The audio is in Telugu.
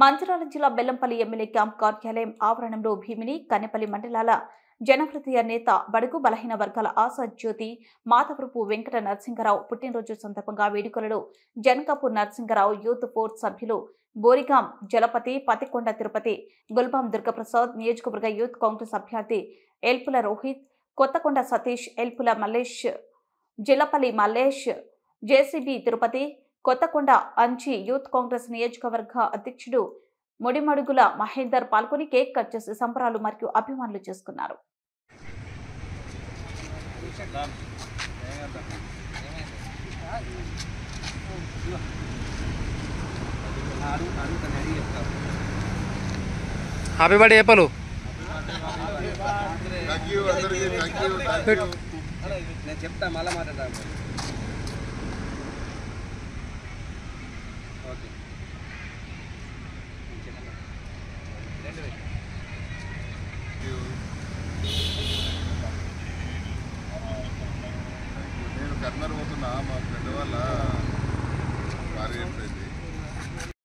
మంచిర్యాల జిల్లా బెల్లంపల్లి ఎమ్మెల్యే క్యాంప్ కార్యాలయం ఆవరణంలో భీమిని, కన్నెపల్లి మండలాల జనహృదయ నేత, బడుగు బలహీన వర్గాల ఆశాజ్యోతి మాధవరపు వెంకట నరసింగరావు పుట్టినరోజు సందర్భంగా వేడుకలలో జనకాపూర్ నరసింగరావు యూత్ ఫోర్స్ సభ్యులు, బోరిగాం జలపతి, పతికొండ తిరుపతి, గుల్బాం దుర్గప్రసాద్, నియోజకవర్గ యూత్ కాంగ్రెస్ అభ్యర్థి ఎల్పుల రోహిత్, కొత్తకొండ సతీష్, ఎల్పుల మల్లేష్, జిల్లపల్లి మల్లేష్, జేసీబీ తిరుపతి, కొత్తకొండ అంచి యూత్ కాంగ్రెస్ నియోజకవర్గ అధ్యక్షుడు ముడిమడుగుల మహేందర్ పాల్గొని కేక్ కట్ చేసి సంబరాలు మరియు అభిమానులు చేసుకున్నారు. హ్యాపీ బర్త్డే చెప్పలు. నేను చెప్తా మళ్ళా మాట్లాడతా. ఓకే నేను కర్నూలు పోతున్నా, మా ఫ్రెండ్ వాళ్ళ భార్య